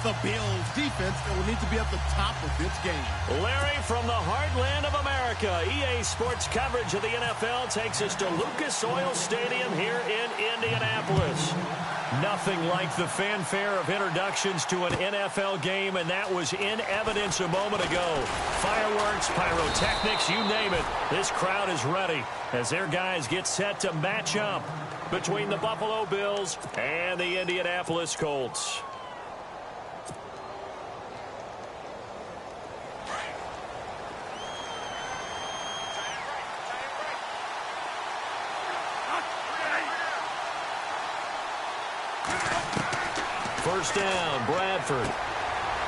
the Bills defense that will need to be at the top of its game. Larry, from the heartland of America, EA Sports coverage of the NFL takes us to Lucas Oil Stadium here in Indianapolis. Nothing like the fanfare of introductions to an NFL game, and that was in evidence a moment ago. Fireworks, pyrotechnics, you name it. This crowd is ready as their guys get set to match up between the Buffalo Bills and the Indianapolis Colts. First down, Bradford.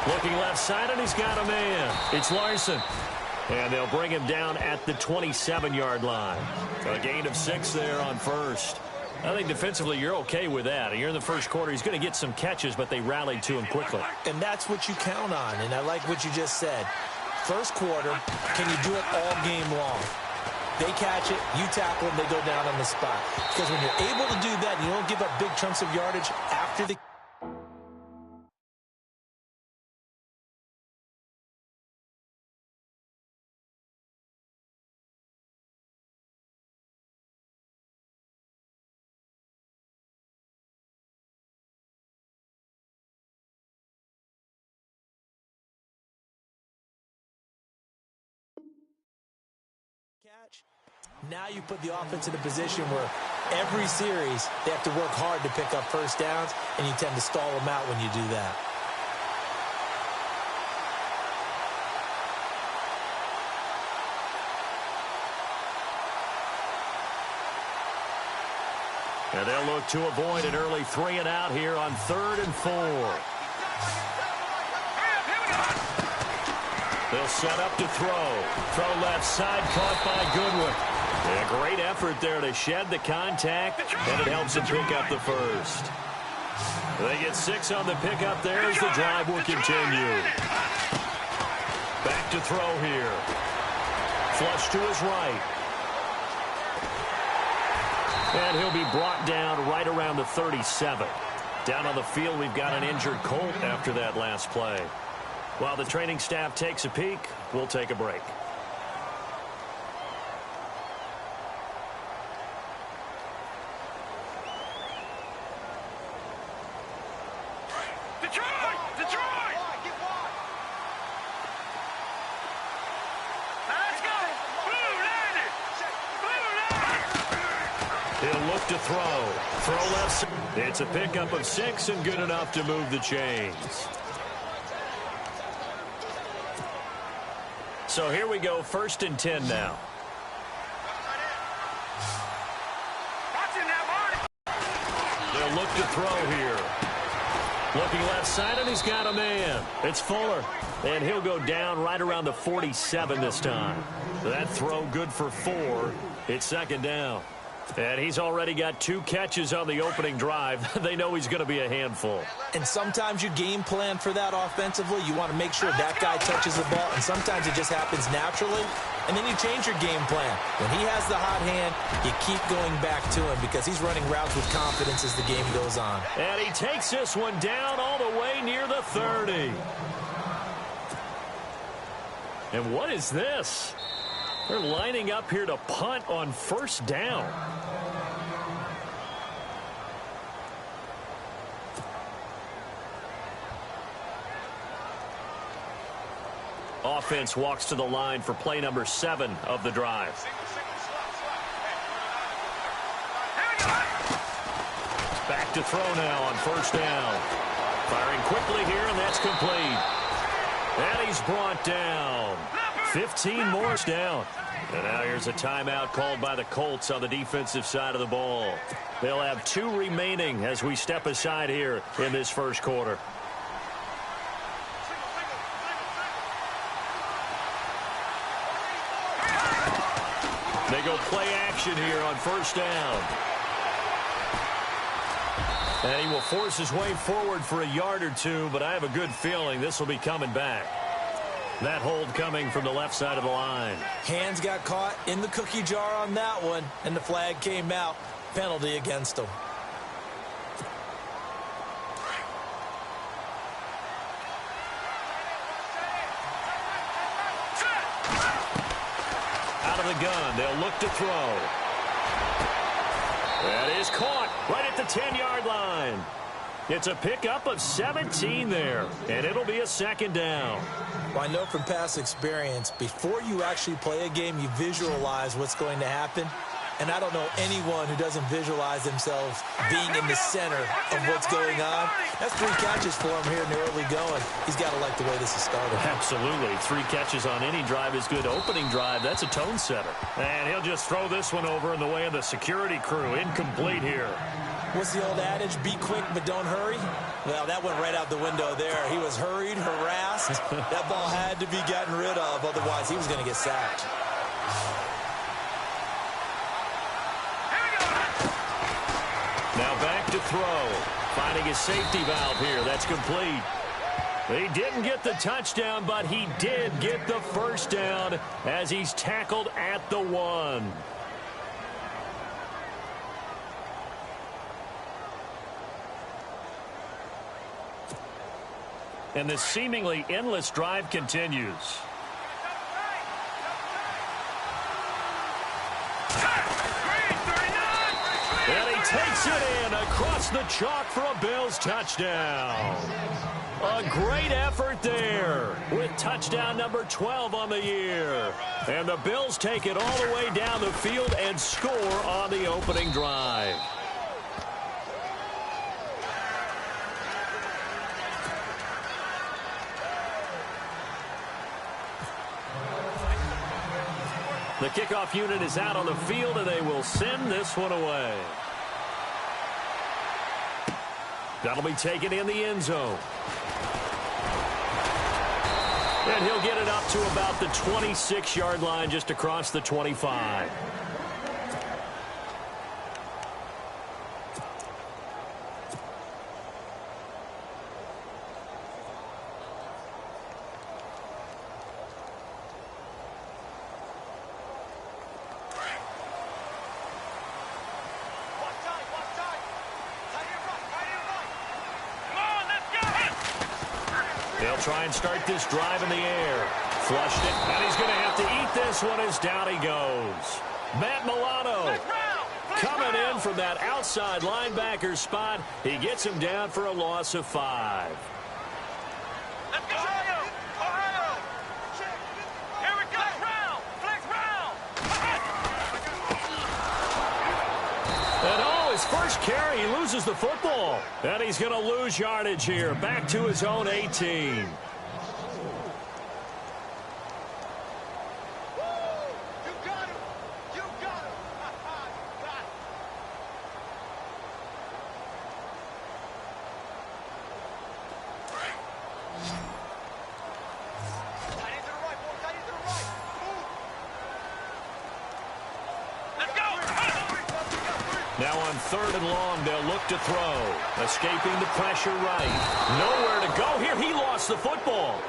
Looking left side, and he's got a man. It's Larson. And they'll bring him down at the 27-yard line. A gain of 6 there on first. I think defensively you're okay with that. You're in the first quarter. He's going to get some catches, but they rallied to him quickly. And that's what you count on, and I like what you just said. First quarter, can you do it all game long? They catch it, you tackle them, they go down on the spot. Because when you're able to do that, and you don't give up big chunks of yardage after the catch. Now you put the offense in a position where every series they have to work hard to pick up first downs, and you tend to stall them out when you do that. And they'll look to avoid an early 3-and-out here on 3rd and 4. They'll set up to throw. Throw left side, caught by Goodwin. A great effort there to shed the contact, and it helps them pick up the first. They get 6 on the pickup there as the drive will continue. Back to throw here. Flush to his right. And he'll be brought down right around the 37. Down on the field, we've got an injured Colt after that last play. While the training staff takes a peek, we'll take a break. To throw left. It's a pickup of 6 and good enough to move the chains. So here we go, 1st and 10 now. They'll look to throw here. Looking left side, and he's got a man. It's Fuller, and he'll go down right around the 47 this time. That throw good for 4. It's 2nd down. And he's already got 2 catches on the opening drive. They know he's going to be a handful. And sometimes you game plan for that offensively. You want to make sure that guy touches the ball, and sometimes it just happens naturally. And then you change your game plan. When he has the hot hand, you keep going back to him because he's running routes with confidence as the game goes on. And he takes this one down all the way near the 30. And what is this? They're lining up here to punt on 1st down. Offense walks to the line for play number 7 of the drive. Back to throw now on 1st down. Firing quickly here, and that's complete. And he's brought down. 15 more down. And now here's a timeout called by the Colts on the defensive side of the ball. They'll have 2 remaining as we step aside here in this first quarter. They go play action here on 1st down. And he will force his way forward for a yard or 2, but I have a good feeling this will be coming back. That hold coming from the left side of the line. Hands got caught in the cookie jar on that one, and the flag came out. Penalty against him. the gun. They'll look to throw. That is caught right at the 10-yard line. It's a pickup of 17 there, and it'll be a second down. Well, I know from past experience, before you actually play a game, you visualize what's going to happen. And I don't know anyone who doesn't visualize themselves being in the center of what's going on. That's 3 catches for him here in the early going. He's got to like the way this is started. Absolutely. 3 catches on any drive is good. Opening drive, that's a tone setter. And he'll just throw this one over in the way of the security crew. Incomplete here. What's the old adage? Be quick, but don't hurry? Well, that went right out the window there. He was hurried, harassed. That ball had to be gotten rid of. Otherwise, he was going to get sacked. Now back to throw. Finding his safety valve here. That's complete. He didn't get the touchdown, but he did get the first down as he's tackled at the 1. And the seemingly endless drive continues. And he takes it in across the chalk for a Bills touchdown. A great effort there with touchdown number 12 on the year. And the Bills take it all the way down the field and score on the opening drive. The kickoff unit is out on the field, and they will send this one away. That'll be taken in the end zone. And he'll get it up to about the 26-yard line, just across the 25. They'll try and start this drive in the air. Flushed it, and he's going to have to eat this one as down he goes. Matt Milano coming in from that outside linebacker spot. He gets him down for a loss of 5. Let's go! Ohio! Here we go! Flex round! And his first carry, he loses the football. And he's going to lose yardage here. Back to his own 18. Now on 3rd and long, they'll look to throw. Escaping the pressure right. Nowhere to go here. He lost the football.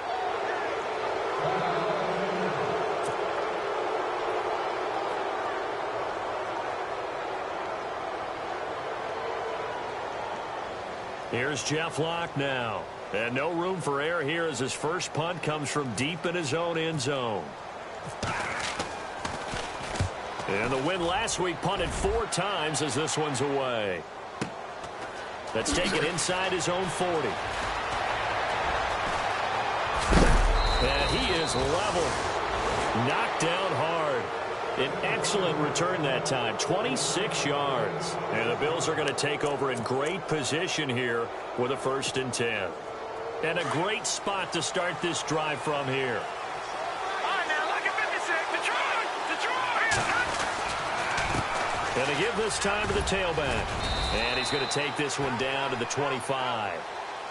Here's Jeff Locke now. And no room for error here as his first punt comes from deep in his own end zone. And the win last week punted 4 times as this one's away. That's taken inside his own 40. And he is level. Knocked down hard. An excellent return that time. 26 yards. And the Bills are going to take over in great position here with a 1st and 10. And a great spot to start this drive from here. And to give this time to the tailback. And he's going to take this one down to the 25.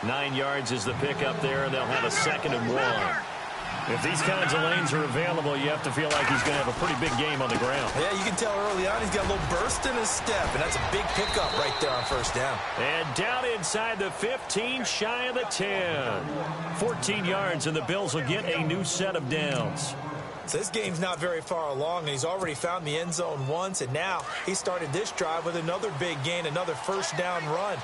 9 yards is the pickup there, and they'll have a 2nd and 1. If these kinds of lanes are available, you have to feel like he's going to have a pretty big game on the ground. Yeah, you can tell early on he's got a little burst in his step, and that's a big pickup right there on 1st down. And down inside the 15, shy of the 10. 14 yards, and the Bills will get a new set of downs. So this game's not very far along, and he's already found the end zone once, and now he started this drive with another big gain, another 1st down run.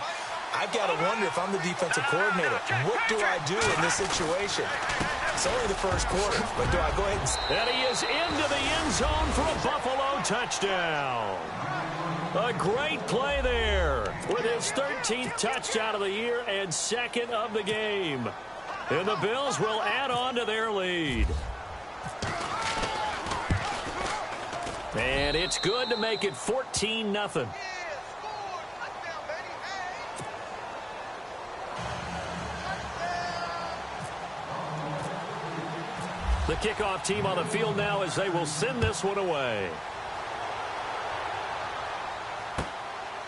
I've got to wonder if I'm the defensive coordinator, what do I do in this situation? It's only the first quarter, but do I go ahead And he is into the end zone for a Buffalo touchdown. A great play there with his 13th touchdown of the year and second of the game. And the Bills will add on to their lead. And it's good to make it 14-0. The kickoff team on the field now as they will send this one away.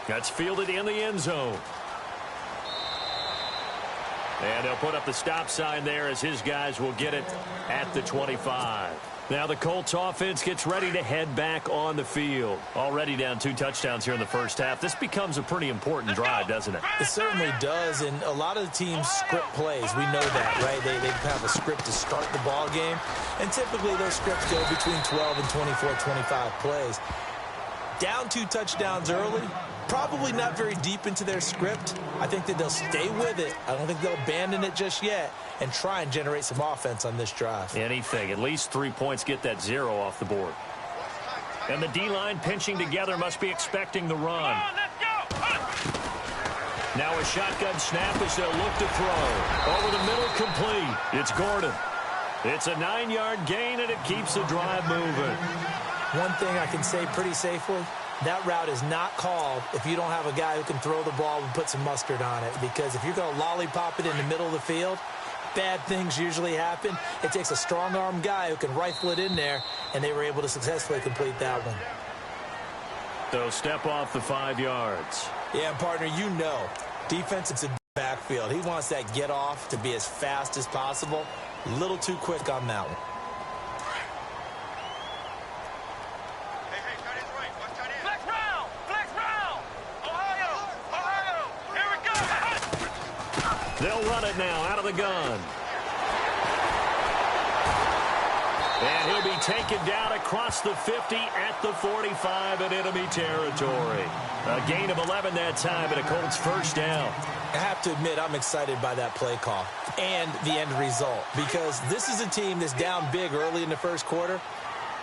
That's fielded in the end zone. And they'll put up the stop sign there as his guys will get it at the 25. Now the Colts offense gets ready to head back on the field. Already down 2 touchdowns here in the first half. This becomes a pretty important drive, doesn't it? It certainly does, and a lot of the teams script plays. We know that, right? They have a script to start the ball game, and typically those scripts go between 12 and 24, 25 plays. Down 2 touchdowns early, probably not very deep into their script. I think that they'll stay with it. I don't think they'll abandon it just yet and try and generate some offense on this drive. Anything. At least 3 points, get that 0 off the board. And the D-line pinching together must be expecting the run. Now a shotgun snap as they'll look to throw. Over the middle, complete. It's Gordon. It's a 9-yard gain, and it keeps the drive moving. One thing I can say pretty safely, that route is not called if you don't have a guy who can throw the ball and put some mustard on it. Because if you're going to lollipop it in the middle of the field, bad things usually happen. It takes a strong-arm guy who can rifle it in there, and they were able to successfully complete that one. So step off the 5 yards. Yeah, and partner, you know, defense, it's a backfield. He wants that get off to be as fast as possible. A little too quick on that one. They'll run it now out of the gun. And he'll be taken down across the 50 at the 45 in enemy territory. A gain of 11 that time and a Colts first down. I have to admit, I'm excited by that play call and the end result, because this is a team that's down big early in the first quarter,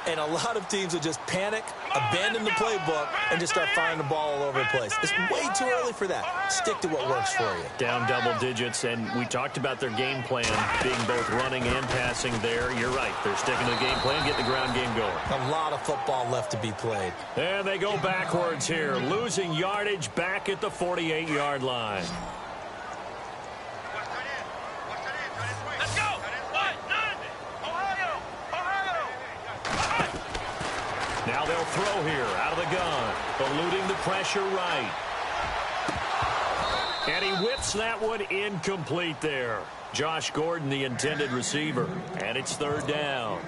and a lot of teams will just panic, abandon the playbook, and just start firing the ball all over the place. It's way too early for that. Stick to what works for you. Down double digits, and we talked about their game plan being both running and passing there. You're right. They're sticking to the game plan, getting the ground game going. A lot of football left to be played. And they go backwards here, losing yardage back at the 48-yard line. Now they'll throw here out of the gun, eluding the pressure right. And he whips that one incomplete there. Josh Gordon, the intended receiver, and it's third down.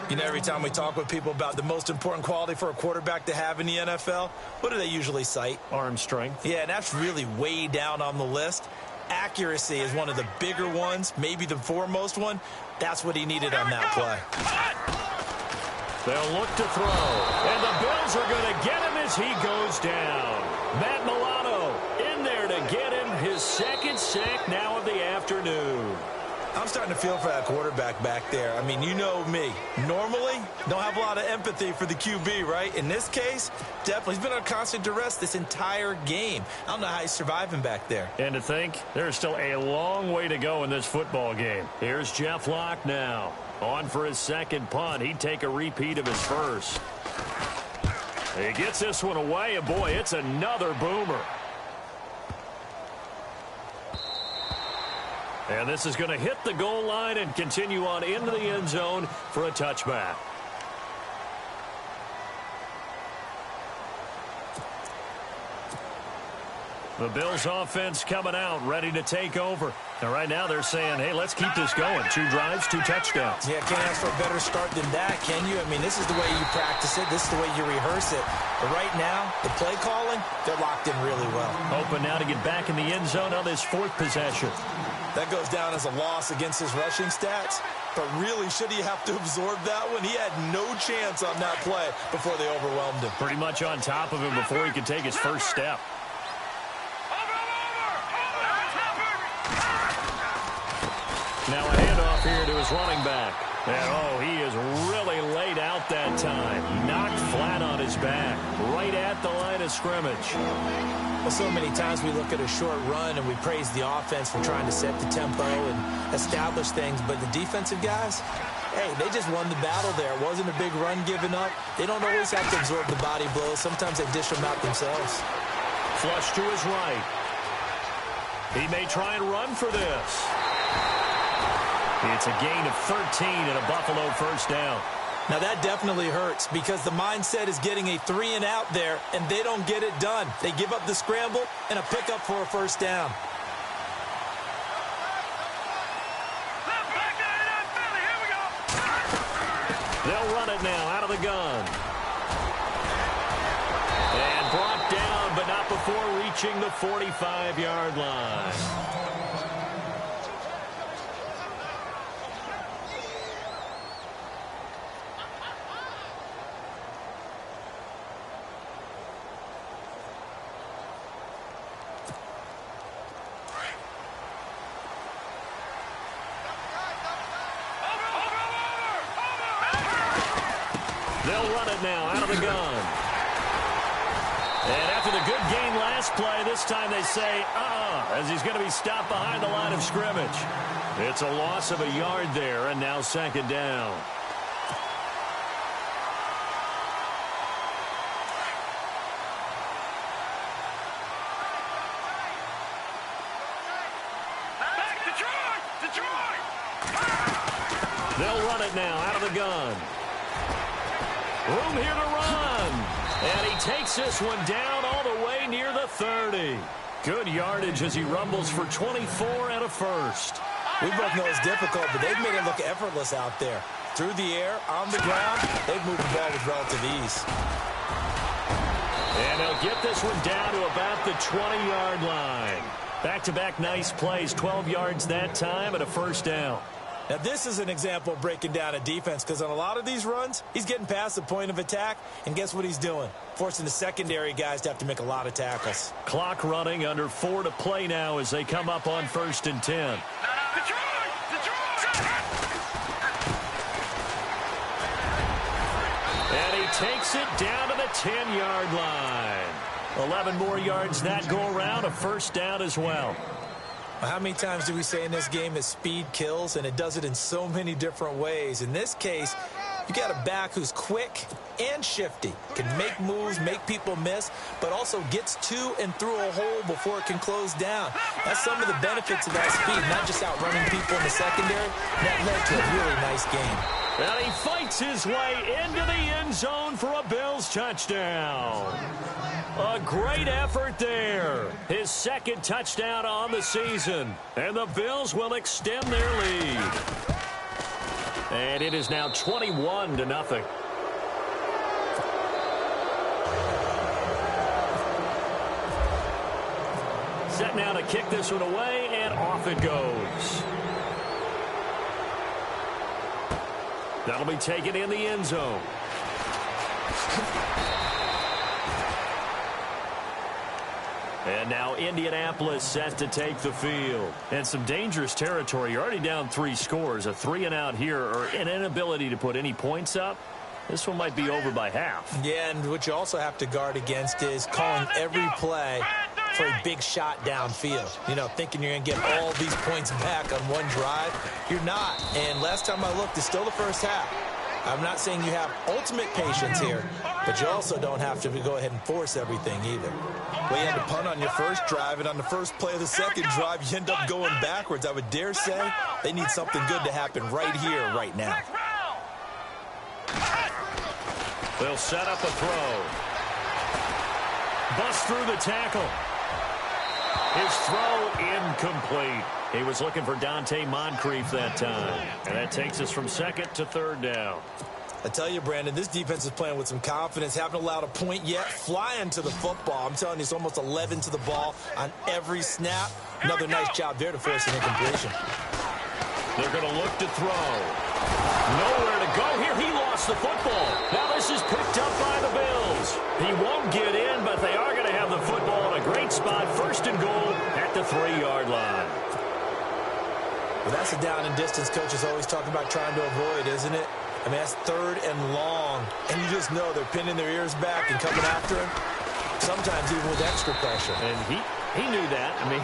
You know, every time we talk with people about the most important quality for a quarterback to have in the NFL, what do they usually cite? Arm strength. Yeah, and that's really way down on the list. Accuracy is one of the bigger ones, maybe the foremost one. That's what he needed on that play. They'll look to throw, and the Bills are going to get him as he goes down. Matt Milano in there to get him his second sack now of the afternoon. I'm starting to feel for that quarterback back there. I mean, you know me. Normally, don't have a lot of empathy for the QB, right? In this case, definitely. He's been on constant duress this entire game. I don't know how he's surviving back there. And to think, there's still a long way to go in this football game. Here's Jeff Locke now. On for his second punt. He'd take a repeat of his first. He gets this one away, and boy, it's another boomer. And this is going to hit the goal line and continue on into the end zone for a touchback. The Bills offense coming out, ready to take over. And right now they're saying, hey, let's keep this going. 2 drives, 2 touchdowns. Yeah, can't ask for a better start than that, can you? I mean, this is the way you practice it. This is the way you rehearse it. But right now, the play calling, they're locked in really well. Hoping now to get back in the end zone on this 4th possession. That goes down as a loss against his rushing stats. But really, should he have to absorb that one? He had no chance on that play before they overwhelmed him. Pretty much on top of him before he could take his first step. Now a handoff off here to his running back. And, oh, he is really laid out that time. Knocked flat on his back, right at the line of scrimmage. Well, so many times we look at a short run and we praise the offense for trying to set the tempo and establish things. But the defensive guys, hey, they just won the battle there. It wasn't a big run given up. They don't always have to absorb the body blows. Sometimes they dish them out themselves. Flush to his right. He may try and run for this. It's a gain of 13 and a Buffalo first down. Now that definitely hurts because the mindset is getting a 3-and-out there, and they don't get it done. They give up the scramble and a pickup for a first down. They'll run it now out of the gun. And brought down, but not before reaching the 45-yard line. They'll run it now out of the gun. And after the good gain last play, this time they say, as he's going to be stopped behind the line of scrimmage. It's a loss of a yard there, and now second down. They'll run it now out of the gun. Room here to run. And he takes this one down all the way near the 30. Good yardage as he rumbles for 24 and a first. We both know it's difficult, but they've made it look effortless out there. Through the air, on the ground, they've moved the ball with relative ease. And they'll get this one down to about the 20-yard line. Back-to-back nice plays, 12 yards that time and a first down. Now, this is an example of breaking down a defense because on a lot of these runs, he's getting past the point of attack, and guess what he's doing? Forcing the secondary guys to have to make a lot of tackles. Clock running, under 4 to play now as they come up on 1st and 10. And he takes it down to the 10-yard line. 11 more yards that go around, a first down as well. How many times do we say in this game that speed kills, and it does it in so many different ways? In this case, you got a back who's quick and shifty, can make moves, make people miss, but also gets to and through a hole before it can close down. That's some of the benefits of that speed, not just outrunning people in the secondary. That led to a really nice game. And he fights his way into the end zone for a Bills touchdown. A great effort there. His second touchdown on the season. And the Bills will extend their lead. And it is now 21-0. Set now to kick this one away, and off it goes. That'll be taken in the end zone. And now Indianapolis set to take the field. And some dangerous territory. You're already down 3 scores. A 3-and-out here, or an inability to put any points up. This one might be over by half. Yeah, and what you also have to guard against is calling every play for a big shot downfield. You know, thinking you're going to get all these points back on one drive. You're not. And last time I looked, it's still the first half. I'm not saying you have ultimate patience here, but you also don't have to go ahead and force everything either. Well, you had to punt on your first drive, and on the first play of the second drive, you end up going backwards. I would dare say they need something good to happen right here, right now. They'll set up a throw. Bust through the tackle. His throw incomplete. He was looking for Dante Moncrief that time. And that takes us from second to third down. I tell you, Brandon, this defense is playing with some confidence. Haven't allowed a point yet. Flying to the football. I'm telling you, it's almost 11 to the ball on every snap. Another nice job there to force an incompletion. They're going to look to throw. Nowhere to go here. He lost the football. Now this is picked up by the Bills. He won't get in, but they are going to have the football in a great spot. First and goal at the 3-yard line. Well, that's a down and distance coaches always talking about trying to avoid, isn't it? I mean, that's 3rd and long, and you just know they're pinning their ears back and coming after him, sometimes even with extra pressure. And he knew that. I mean,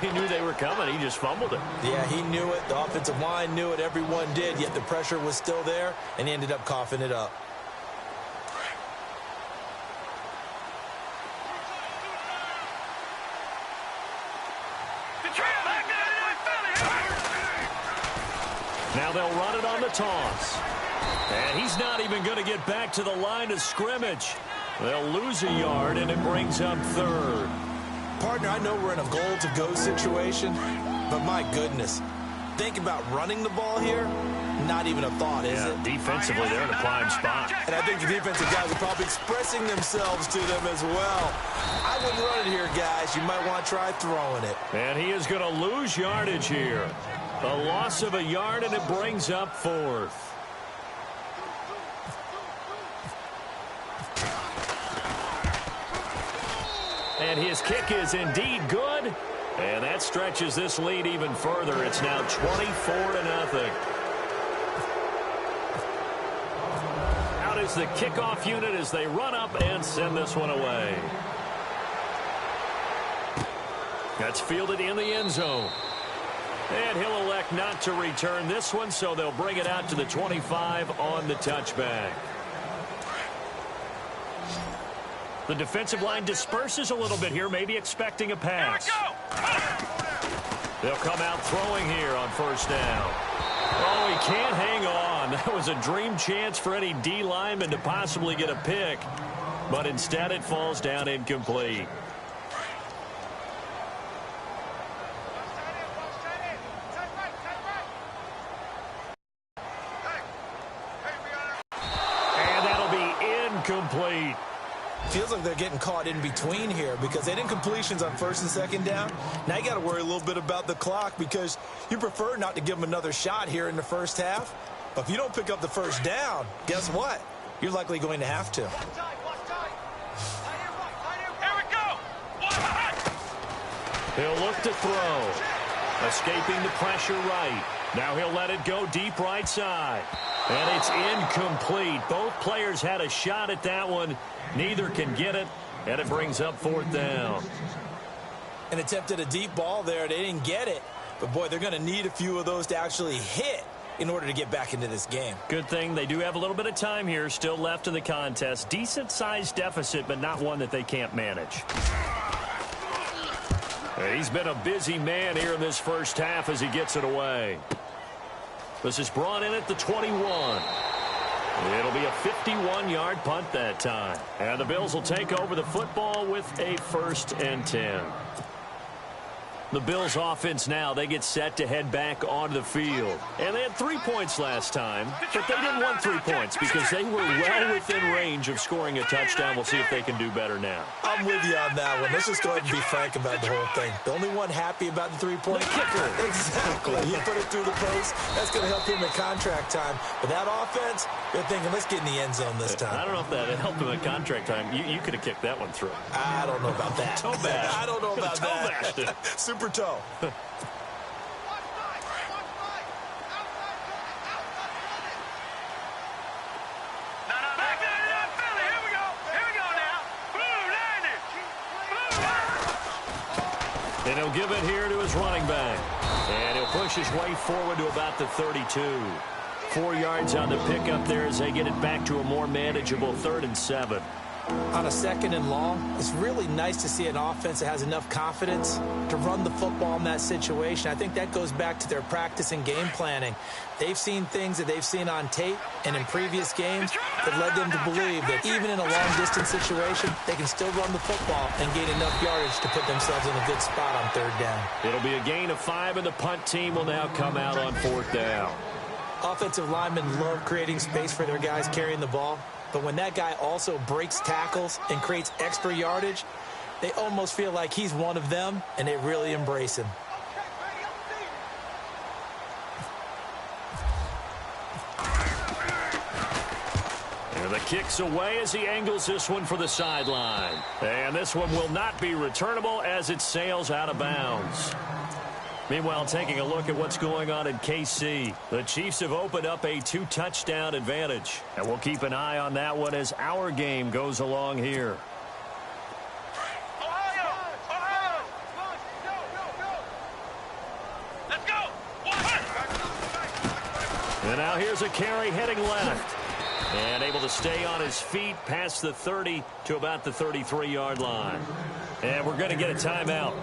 he knew they were coming. He just fumbled it. Yeah, he knew it. The offensive line knew it. Everyone did, yet the pressure was still there, and he ended up coughing it up. Now they'll run it on the toss. And he's not even going to get back to the line of scrimmage. They'll lose a yard, and it brings up 3rd. Partner, I know we're in a goal-to-go situation, but my goodness, think about running the ball here, not even a thought, is it? Defensively, they're in a prime spot. And I think the defensive guys are probably expressing themselves to them as well. I wouldn't run it here, guys. You might want to try throwing it. And he is going to lose yardage here. A loss of a yard, and it brings up 4th. And his kick is indeed good. And that stretches this lead even further. It's now 24-0. Out is the kickoff unit as they run up and send this one away. That's fielded in the end zone. And he'll elect not to return this one, so they'll bring it out to the 25 on the touchback. The defensive line disperses a little bit here, maybe expecting a pass. They'll come out throwing here on 1st down. Oh, he can't hang on. That was a dream chance for any D lineman to possibly get a pick, but instead it falls down incomplete. Complete. Feels like they're getting caught in between here because they didn't completions on 1st and 2nd down. Now you got to worry a little bit about the clock because you prefer not to give them another shot here in the 1st half. But if you don't pick up the 1st down, guess what? You're likely going to have to. Here we go. He'll look to throw. Escaping the pressure right. Now he'll let it go deep right side. And it's incomplete. Both players had a shot at that one. Neither can get it, and it brings up 4th down. And attempted a deep ball there. They didn't get it. But, boy, they're going to need a few of those to actually hit in order to get back into this game. Good thing they do have a little bit of time here still left in the contest. Decent-sized deficit, but not one that they can't manage. He's been a busy man here in this 1st half as he gets it away. This is brought in at the 21. It'll be a 51-yard punt that time. And the Bills will take over the football with a 1st and 10. The Bills offense now, they get set to head back onto the field. And they had 3 points last time, but they didn't want 3 points because they were well within range of scoring a touchdown. We'll see if they can do better now. I'm with you on that one. Let's just go ahead and be frank about the whole thing. The only one happy about the 3-point kicker. Exactly. You put it through the post. That's going to help him at contract time. But that offense, they're thinking, let's get in the end zone this time. I don't know if that helped him at contract time. You could have kicked that one through. I don't know about that. Toe bash. I don't know about that. Toe Super toe. And he'll give it here to his running back. And he'll push his way forward to about the 32. 4 yards on the pickup there as they get it back to a more manageable 3rd and 7. On a 2nd and long, it's really nice to see an offense that has enough confidence to run the football in that situation. I think that goes back to their practice and game planning. They've seen things that they've seen on tape and in previous games that led them to believe that even in a long-distance situation, they can still run the football and gain enough yardage to put themselves in a good spot on 3rd down. It'll be a gain of 5, and the punt team will now come out on 4th down. Offensive linemen love creating space for their guys carrying the ball. But when that guy also breaks tackles and creates extra yardage, they almost feel like he's one of them, and they really embrace him. And the kick's away as he angles this one for the sideline. And this one will not be returnable as it sails out of bounds. Meanwhile, taking a look at what's going on in KC. The Chiefs have opened up a 2-touchdown advantage. And we'll keep an eye on that one as our game goes along here. Let's go. And now here's a carry heading left. And able to stay on his feet past the 30 to about the 33-yard line. And we're going to get a timeout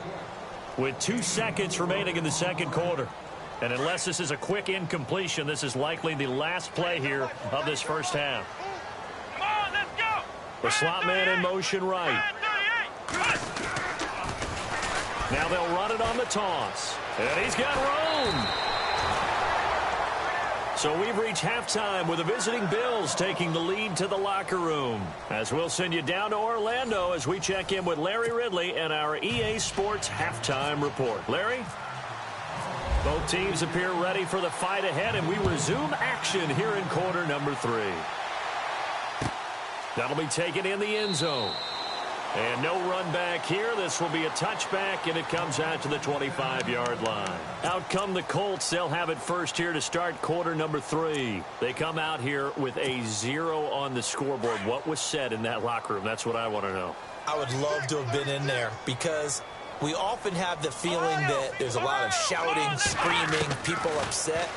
with 2 seconds remaining in the second quarter. And unless this is a quick incompletion, this is likely the last play here of this first half. Come on, let's go. The slot man in motion right. Now they'll run it on the toss. And he's got room. So we've reached halftime with the visiting Bills taking the lead to the locker room. As we'll send you down to Orlando as we check in with Larry Ridley and our EA Sports halftime report. Larry? Both teams appear ready for the fight ahead, and we resume action here in quarter number 3. That'll be taken in the end zone. And no run back here. This will be a touchback, and it comes out to the 25-yard line. Out come the Colts. They'll have it first here to start quarter number 3. They come out here with a 0 on the scoreboard. What was said in that locker room? That's what I want to know. I would love to have been in there because we often have the feeling that there's a lot of shouting, screaming, people upset.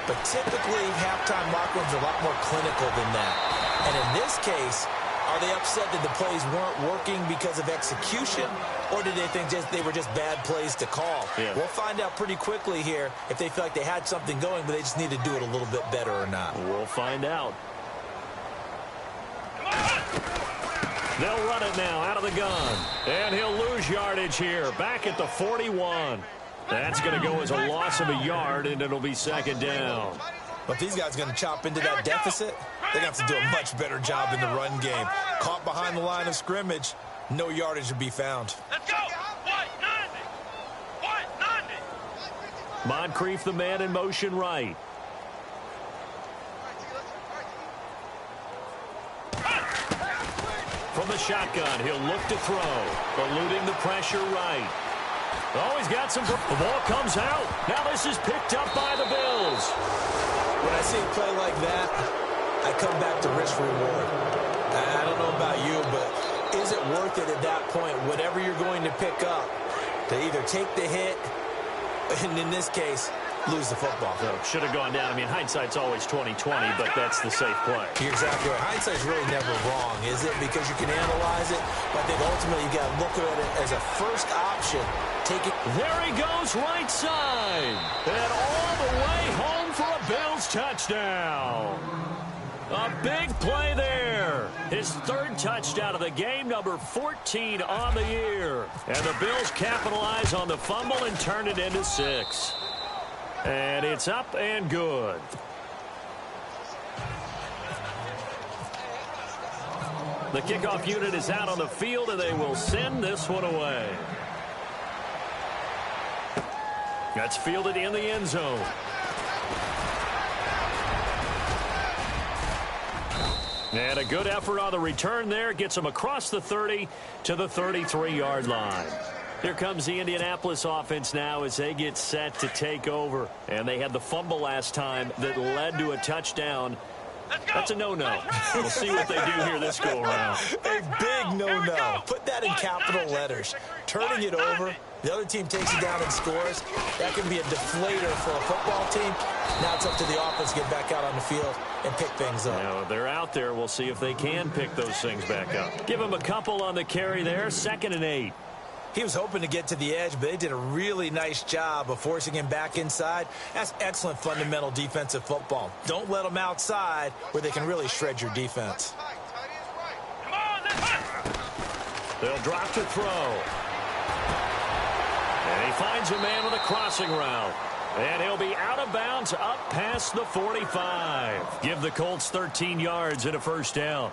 But typically, halftime locker rooms are a lot more clinical than that. And in this case, are they upset that the plays weren't working because of execution, or did they think they were just bad plays to call? Yeah. We'll find out pretty quickly here if they feel like they had something going, but they just need to do it a little bit better or not. We'll find out. They'll run it now out of the gun. And he'll lose yardage here. Back at the 41. That's going to go as a loss of a yard, and it'll be second down. But these guys are going to chop into that deficit. They're going to have to do a much better job in the run game. Caught behind the line of scrimmage, no yardage to be found. Let's go. White 90. Moncrief, the man in motion right. From the shotgun, he'll look to throw. Eluding the pressure right. Oh, he's got some. The ball comes out. Now this is picked up by the Bills. When I see a play like that, I come back to risk reward. I don't know about you, but is it worth it at that point, whatever you're going to pick up, to either take the hit, and in this case, lose the football? So should have gone down. I mean, hindsight's always 20/20, but that's the safe play. You're exactly right. Hindsight's really never wrong, is it? Because you can analyze it, but I think ultimately you got to look at it as a first option. Take it. There he goes, right side. And all the way home for a Bills touchdown. A big play there. His third touchdown of the game, number 14 on the year. And the Bills capitalize on the fumble and turn it into 6. And it's up and good. The kickoff unit is out on the field, and they will send this one away. That's fielded in the end zone. And a good effort on the return there. Gets them across the 30 to the 33-yard line. Here comes the Indianapolis offense now as they get set to take over. And they had the fumble last time that led to a touchdown. That's a no-no. We'll see what they do here this go-around. A big no-no. Put that in capital letters. Turning it over, the other team takes it down and scores. That can be a deflator for a football team. Now it's up to the offense to get back out on the field and pick things up. Now, they're out there. We'll see if they can pick those things back up. Give them a couple on the carry there. 2nd and 8. He was hoping to get to the edge, but they did a really nice job of forcing him back inside. That's excellent fundamental defensive football. Don't let them outside where they can really shred your defense. They'll drop to throw. And he finds a man with a crossing route. And he'll be out of bounds up past the 45. Give the Colts 13 yards and a first down.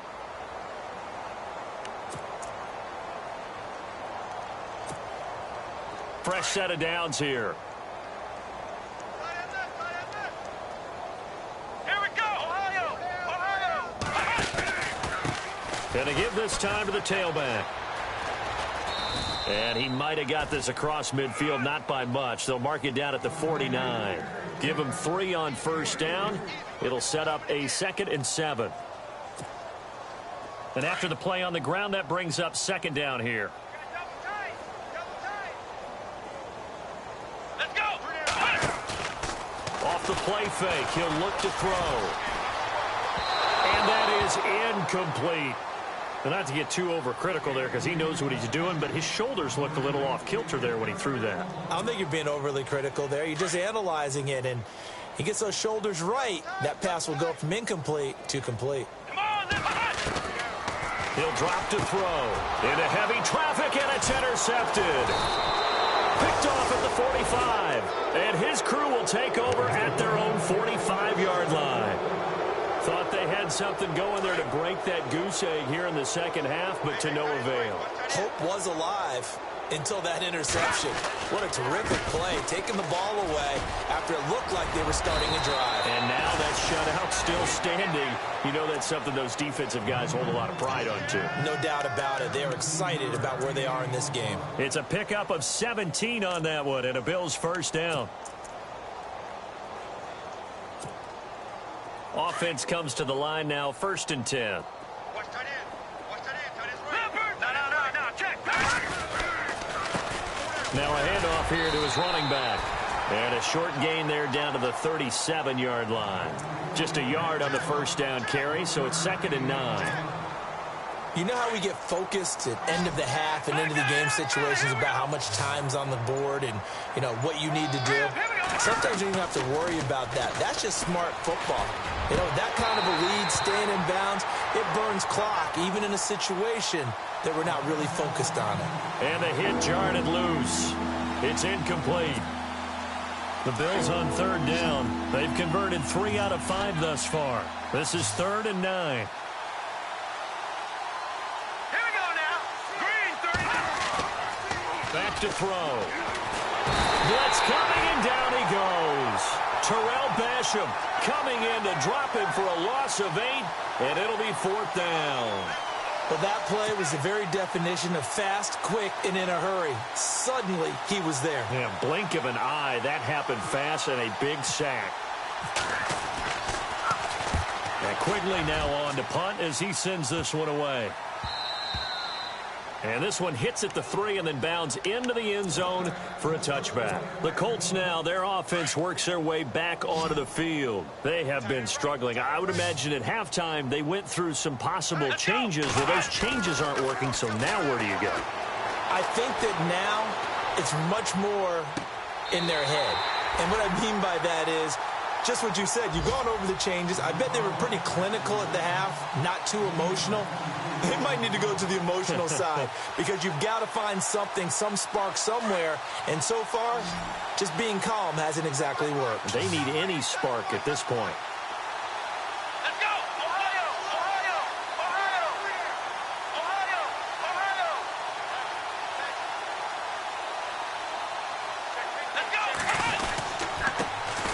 Fresh set of downs here. Here we go, Ohio! And to give this time to the tailback. And he might have got this across midfield, not by much. They'll mark it down at the 49. Give him 3 on first down. It'll set up a 2nd and 7. And after the play on the ground, that brings up 2nd down here. Let's go. Off the play fake, he'll look to throw. And that is incomplete. And not to get too overcritical there because he knows what he's doing, but his shoulders looked a little off kilter there when he threw that. I don't think you're being overly critical there. You're just analyzing it, and he gets those shoulders right. That pass will go from incomplete to complete. Come on, let's go. He'll drop to throw. Into heavy traffic, and it's intercepted. Picked off at the 45. And his crew will take over at their own 45-yard line. Thought they had something going there to break that goose egg here in the second half, but to no avail. Hope was alive until that interception. What a terrific play, taking the ball away after it looked like they were starting a drive. And now that shutout still standing. You know that's something those defensive guys hold a lot of pride on, too. No doubt about it. They are excited about where they are in this game. It's a pickup of 17 on that one, and a Bills first down. Offense comes to the line now, 1st and 10. Watch tight end. Watch tight end. Tight end's right. No. Check. Now a handoff here to his running back. And a short gain there down to the 37-yard line. Just a yard on the first down carry, so it's 2nd and 9. You know how we get focused at end of the half and into the game situations about how much time's on the board and, you know, what you need to do? Sometimes you don't have to worry about that. That's just smart football. You know, that kind of a lead, staying in bounds, it burns clock, even in a situation that we're not really focused on it. And the hit jarred it loose. It's incomplete. The Bills on 3rd down. They've converted 3 out of 5 thus far. This is 3rd and 9. Back to throw. Blitz coming, and down he goes. Terrell Basham coming in to drop him for a loss of 8, and it'll be 4th down. Well, that play was the very definition of fast, quick, and in a hurry. Suddenly, he was there. Yeah, blink of an eye. That happened fast, and a big sack. And Quigley now on to punt as he sends this one away. And this one hits at the 3 and then bounds into the end zone for a touchback. The Colts now, their offense works their way back onto the field. They have been struggling. I would imagine at halftime they went through some possible changes. Well, those changes aren't working, so now where do you go? I think that now it's much more in their head. And what I mean by that is just what you said. You've gone over the changes. I bet they were pretty clinical at the half, not too emotional. They might need to go to the emotional side because you've got to find something, some spark somewhere. And so far, just being calm hasn't exactly worked. They need any spark at this point. Let's go. Ohio. Ohio. Ohio. Ohio. Ohio. Let's go.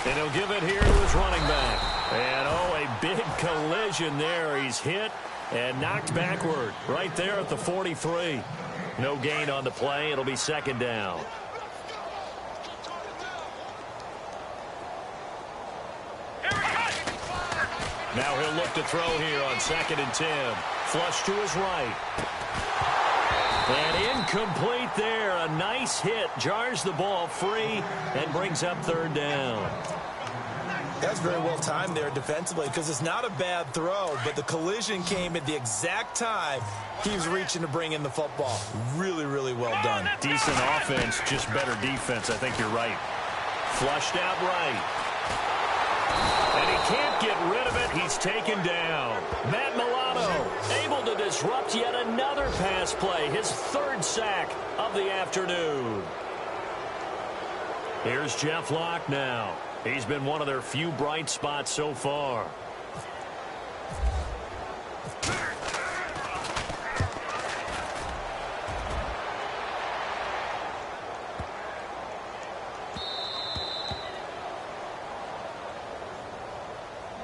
And he'll give it here to his running back. And, oh, a big collision there. He's hit and knocked backward right there at the 43. No gain on the play. It'll be 2nd down. Now he'll look to throw here on 2nd and 10. Flush to his right. And incomplete there. A nice hit. Jars the ball free and brings up 3rd down. That's very well timed there defensively because it's not a bad throw, but the collision came at the exact time he was reaching to bring in the football. Really, really well done. Decent offense, just better defense. I think you're right. Flushed out right. And he can't get rid of it. He's taken down. Matt Milano able to disrupt yet another pass play. His 3rd sack of the afternoon. Here's Jeff Locke now. He's been one of their few bright spots so far.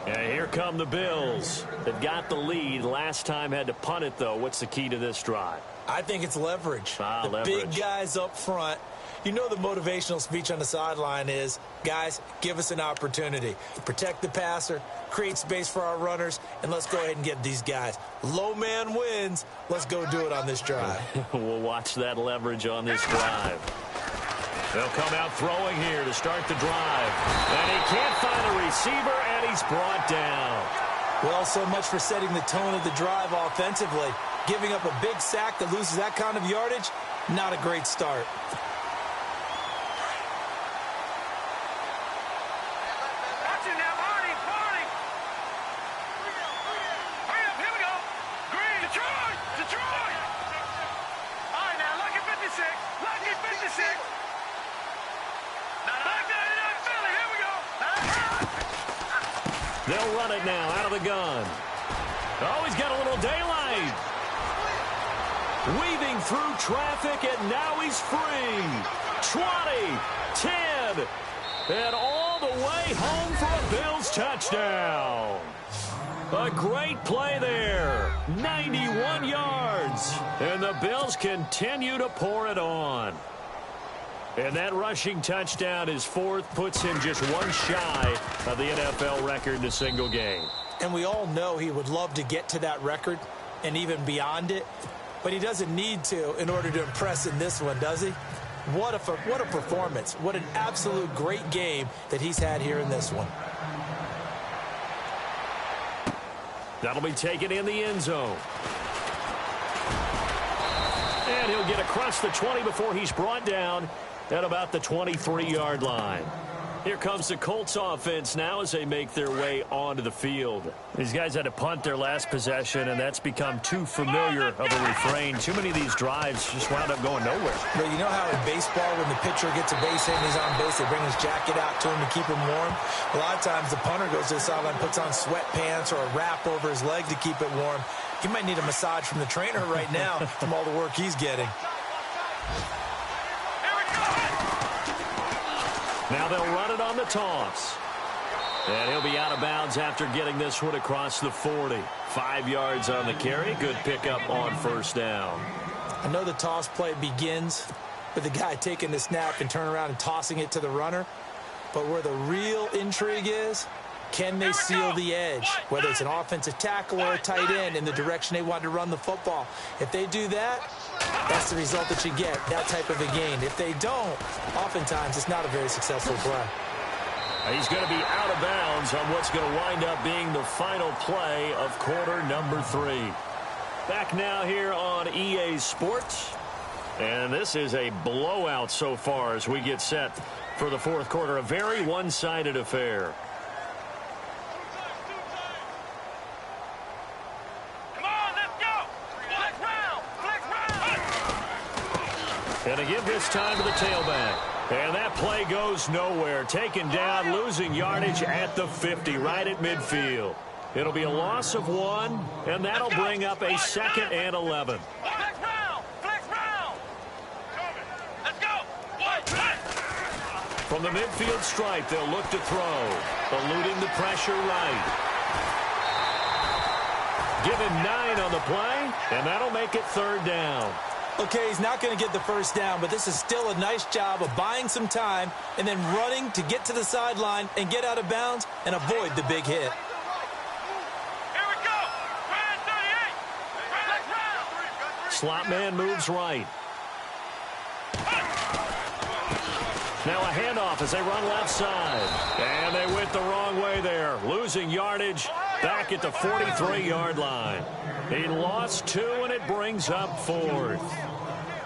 And here come the Bills. They've got the lead. Last time had to punt it, though. What's the key to this drive? I think it's leverage. The leverage. Big guys up front. You know the motivational speech on the sideline is, guys, give us an opportunity. Protect the passer, create space for our runners, and let's go ahead and get these guys. Low man wins. Let's go do it on this drive. We'll watch that leverage on this drive. They'll come out throwing here to start the drive. And he can't find a receiver, and he's brought down. Well, so much for setting the tone of the drive offensively. Giving up a big sack that loses that kind of yardage, not a great start. They'll run it now out of the gun. Oh, he's got a little daylight. Weaving through traffic, and now he's free. 20, 10, and all the way home for a Bills touchdown. A great play there. 91 yards. And the Bills continue to pour it on. And that rushing touchdown, his fourth, puts him just one shy of the NFL record in a single game. And we all know he would love to get to that record and even beyond it, but he doesn't need to in order to impress in this one, does he? What a performance. What an absolute great game that he's had here in this one. That'll be taken in the end zone. And he'll get across the 20 before he's brought down at about the 23-yard line. Here comes the Colts offense now as they make their way onto the field. These guys had to punt their last possession, and that's become too familiar of a refrain. Too many of these drives just wound up going nowhere. But you know how in baseball, when the pitcher gets a base hit and he's on base, they bring his jacket out to him to keep him warm? A lot of times the punter goes to the sideline, puts on sweatpants or a wrap over his leg to keep it warm. He might need a massage from the trainer right now from all the work he's getting. Now they'll run it on the toss. And he'll be out of bounds after getting this one across the 40. 5 yards on the carry. Good pickup on first down. I know the toss play begins with the guy taking the snap and turning around and tossing it to the runner. But where the real intrigue is, can they seal the edge? Whether it's an offensive tackle or a tight end in the direction they want to run the football. If they do that, that's the result that you get, that type of a gain. If they don't, oftentimes it's not a very successful play. He's going to be out of bounds on what's going to wind up being the final play of quarter number 3. Back now here on EA Sports. And this is a blowout so far as we get set for the fourth quarter. A very one-sided affair. And again this time to the tailback. And that play goes nowhere. Taken down, losing yardage at the 50, right at midfield. It'll be a loss of 1, and that'll bring up a 2nd and 11. From the midfield stripe, they'll look to throw. Eluding the pressure right. Give him 9 on the play, and that'll make it 3rd down. Okay, he's not going to get the first down, but this is still a nice job of buying some time and then running to get to the sideline and get out of bounds and avoid the big hit. Here we go. Ryan 38. Slot man moves right. Now a handoff as they run left side. And they went the wrong way there. Losing yardage back at the 43-yard line. He lost 2, and it brings up 4th.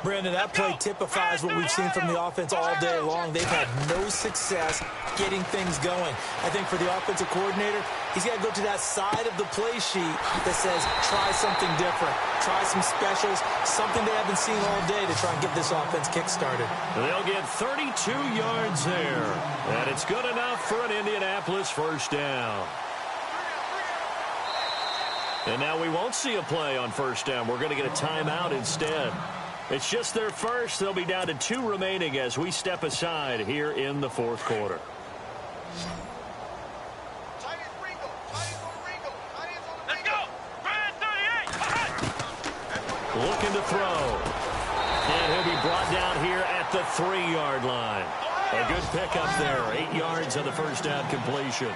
Brandon, that play typifies what we've seen from the offense all day long. They've had no success getting things going. I think for the offensive coordinator, he's got to go to that side of the play sheet that says, try something different. Try some specials, something they haven't seen all day to try and get this offense kick-started. They'll get 32 yards there. And it's good enough for an Indianapolis first down. And now we won't see a play on first down. We're going to get a timeout instead. It's just their first. They'll be down to 2 remaining as we step aside here in the fourth quarter. looking to throw. And he'll be brought down here at the 3-yard line. A good pickup there. 8 yards on the first down completion.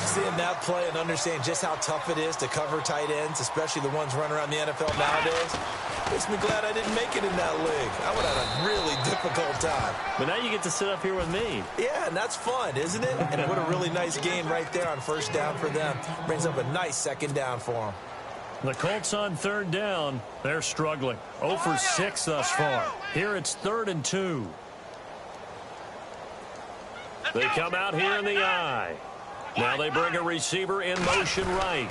Seeing that play and understand just how tough it is to cover tight ends, especially the ones running around the NFL nowadays, makes me glad I didn't make it in that league. I would have had a really difficult time. But now you get to sit up here with me. Yeah, and that's fun, isn't it? And what a really nice game right there on first down for them. Brings up a nice second down for them. The Colts on third down. They're struggling. 0 for 6 thus far. Here it's 3rd and 2. They come out here in the I. Now they bring a receiver in motion right.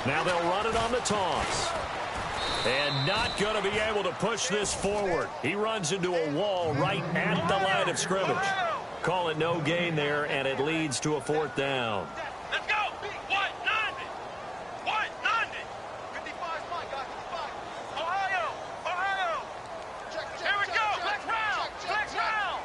Now they'll run it on the toss. And not going to be able to push this forward. He runs into a wall right at the line of scrimmage. Call it no gain there, and it leads to a 4th down. Let's go. 190. 190. 55 is mine, guys. 55. Ohio. Ohio. Here we go. Flex round. Flex round.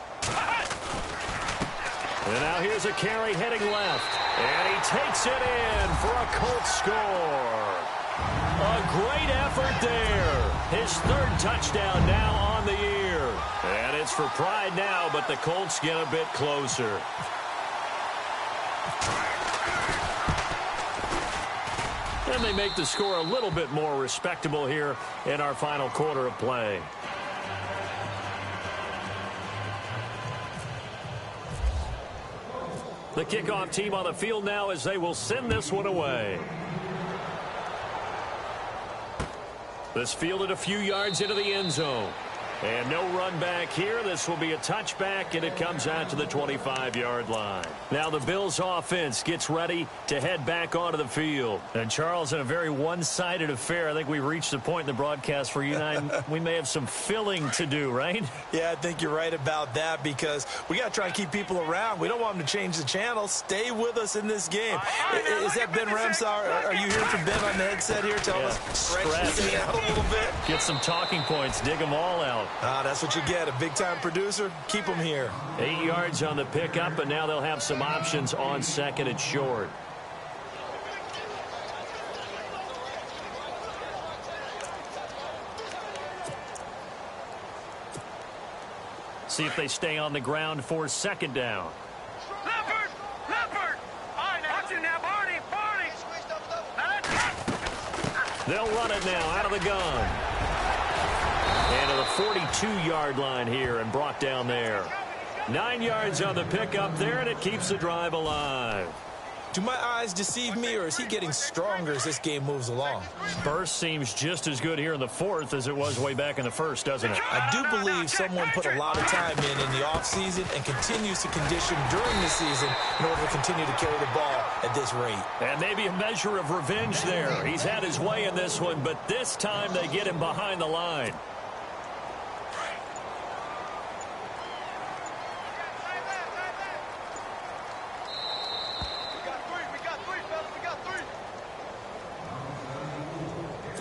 And now here's a carry heading left. And he takes it in for a Colts score. A great effort there. His 3rd touchdown now on the year. And it's for pride now, but the Colts get a bit closer. And they make the score a little bit more respectable here in our final quarter of play. The kickoff team on the field now as they will send this one away. This fielded a few yards into the end zone. And no run back here. This will be a touchback, and it comes out to the 25-yard line. Now the Bills offense gets ready to head back onto the field. And Charles, in a very one-sided affair, I think we've reached the point in the broadcast where you and I, we may have some filling to do, right? Yeah, I think you're right about that because we got to try and keep people around. We don't want them to change the channel. Stay with us in this game. Is that Ben Ramsar? Are you hearing from Ben on the headset here? Tell us, stretch me out a little bit. Get some talking points. Dig them all out. That's what you get. A big-time producer. Keep them here. 8 yards on the pickup, and now they'll have some options on 2nd and short. See if they stay on the ground for 2nd down. Leopard! Leopard! All right, now. Watch it now, Barney! Barney! They'll run it now out of the gun. And to the 42-yard line here and brought down there. 9 yards on the pickup there, and it keeps the drive alive. Do my eyes deceive me, or is he getting stronger as this game moves along? Burst seems just as good here in the 4th as it was way back in the 1st, doesn't it? I do believe someone put a lot of time in the offseason and continues to condition during the season in order to continue to carry the ball at this rate. And maybe a measure of revenge there. He's had his way in this one, but this time they get him behind the line.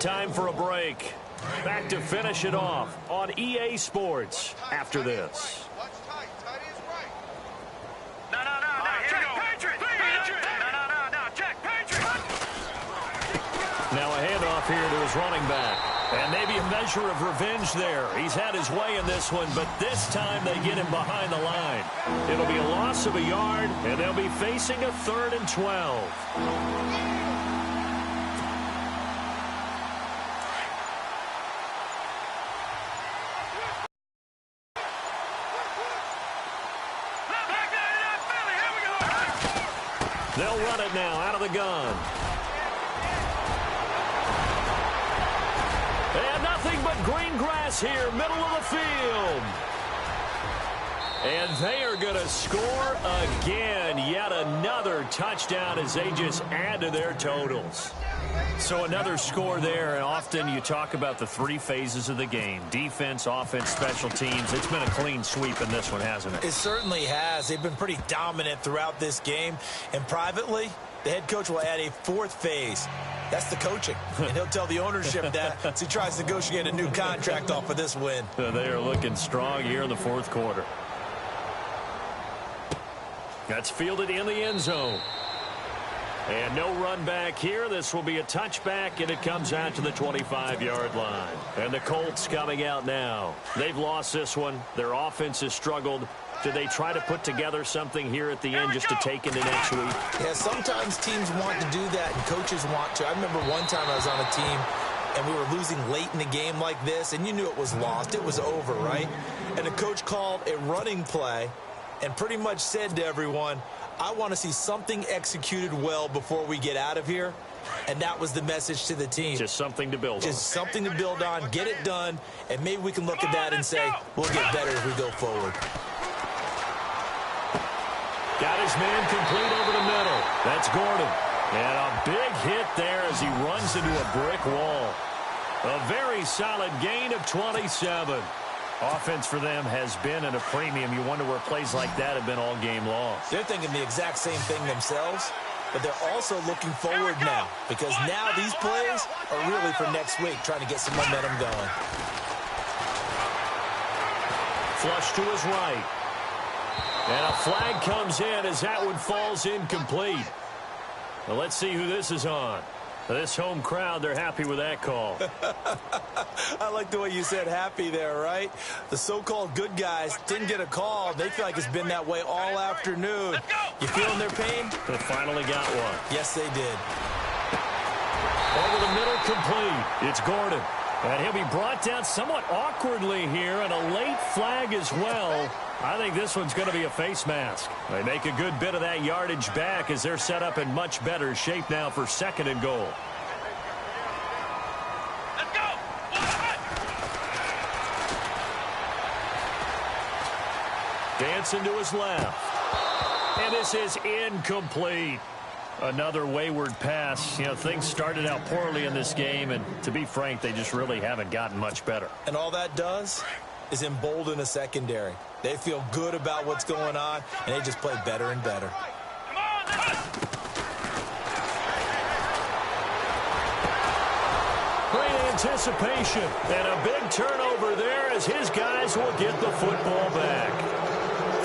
Time for a break. Back to finish it off on EA Sports after this. No. Check Patriot! No. Check Patriot! Now a handoff here to his running back. And maybe a measure of revenge there. He's had his way in this one, but this time they get him behind the line. It'll be a loss of a yard, and they'll be facing a 3rd and 12. They'll run it now out of the gun. And nothing but green grass here, middle of the field. And they are going to score again. Yet another touchdown as they just add to their totals. So another score there, and often you talk about the 3 phases of the game. Defense, offense, special teams. It's been a clean sweep in this one, hasn't it? It certainly has. They've been pretty dominant throughout this game. And privately, the head coach will add a 4th phase. That's the coaching. And he'll tell the ownership that as he tries to negotiate a new contract off of this win. They are looking strong here in the 4th quarter. That's fielded in the end zone. And no run back here. This will be a touchback, and it comes out to the 25-yard line. And the Colts coming out now. They've lost this one. Their offense has struggled. Do they try to put together something here at the end just to take into next week? Yeah, sometimes teams want to do that, and coaches want to. I remember one time I was on a team, and we were losing late in the game like this, and you knew it was lost. It was over, right? And the coach called a running play and pretty much said to everyone, I want to see something executed well before we get out of here. And that was the message to the team. Just something to build on. Just something to build on, get it done, and maybe we can look at that and say, we'll get better as we go forward. Got his man complete over the middle. That's Gordon. And a big hit there as he runs into a brick wall. A very solid gain of 27. Offense for them has been at a premium. You wonder where plays like that have been all game long. They're thinking the exact same thing themselves, but they're also looking forward now because now these plays are really for next week, trying to get some momentum going. Flush to his right. And a flag comes in as that one falls incomplete. Well, let's see who this is on. This home crowd, they're happy with that call. I like the way you said happy there, right? The so-called good guys didn't get a call. They feel like it's been that way all afternoon. You feeling their pain? They finally got one. Yes, they did. Over the middle, complete. It's Gordon. And he'll be brought down somewhat awkwardly here, and a late flag as well. I think this one's going to be a face mask. They make a good bit of that yardage back as they're set up in much better shape now for 2nd and goal. Let's go! Dancing to his left. And this is incomplete. Another wayward pass. You know, things started out poorly in this game, and to be frank, they just really haven't gotten much better. And all that does is embolden a secondary. They feel good about what's going on, and they just play better and better. Come on, Great anticipation, and a big turnover there as his guys will get the football back.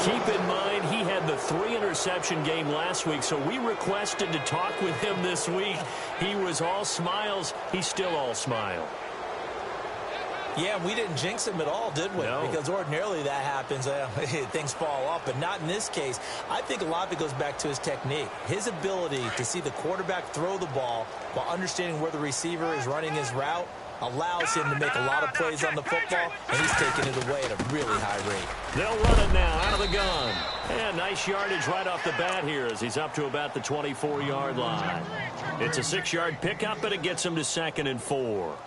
Keep in mind, he had the 3-interception game last week, so we requested to talk with him this week. He was all smiles. He's still all smile. Yeah, we didn't jinx him at all, did we? No. Because ordinarily that happens. Things fall off, but not in this case. I think a lot of it goes back to his technique. His ability to see the quarterback throw the ball while understanding where the receiver is running his route allows him to make a lot of plays on the football, and he's taking it away at a really high rate. They'll run it now out of the gun. And nice yardage right off the bat here as he's up to about the 24-yard line. It's a 6-yard pickup, but it gets him to 2nd and 4.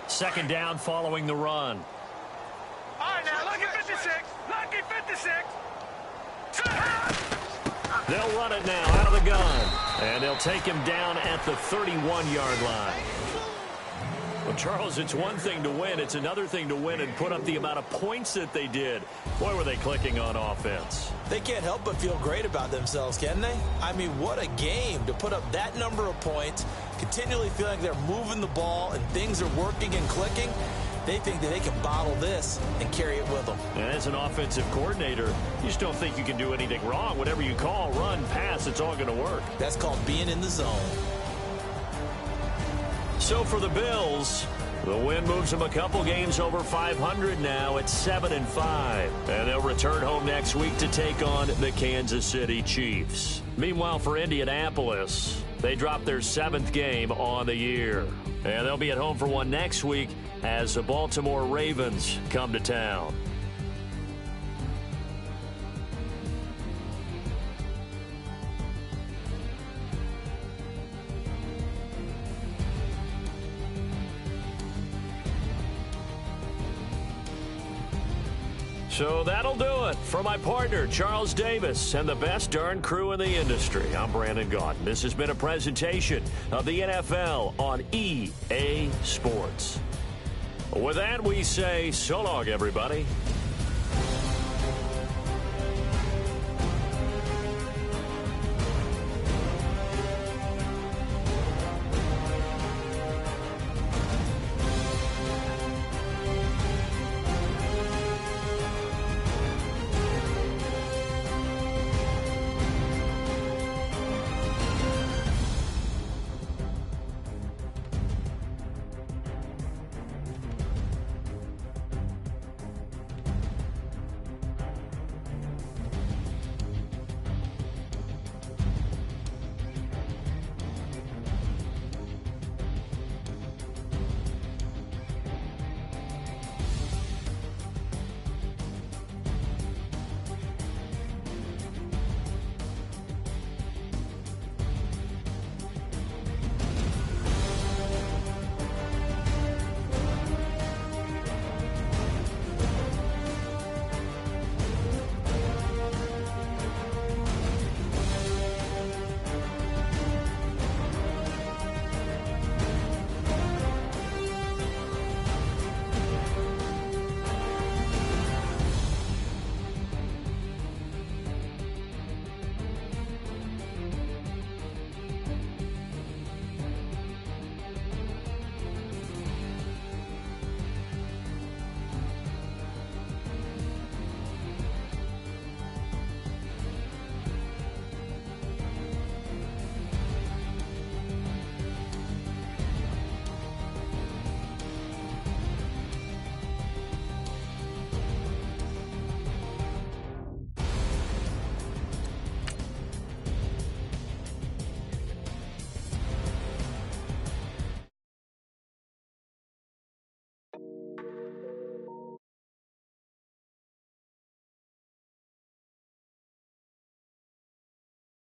Second down following the run. All right, now, lucky 56. Lucky 56. They'll run it now out of the gun. And they'll take him down at the 31-yard line. Well, Charles, it's one thing to win. It's another thing to win and put up the amount of points that they did. Boy, were they clicking on offense. They can't help but feel great about themselves, can they? I mean, what a game to put up that number of points, continually feeling they're moving the ball and things are working and clicking. They think that they can bottle this and carry it with them. And as an offensive coordinator, you just don't think you can do anything wrong. Whatever you call, run, pass, it's all going to work. That's called being in the zone. So for the Bills, the win moves them a couple games over 500 now at 7-5. And they'll return home next week to take on the Kansas City Chiefs. Meanwhile, for Indianapolis, they dropped their 7th game on the year. And they'll be at home for one next week as the Baltimore Ravens come to town. So that'll do it. For my partner, Charles Davis, and the best darn crew in the industry, I'm Brandon Gaudin. This has been a presentation of the NFL on EA Sports. With that, we say so long, everybody.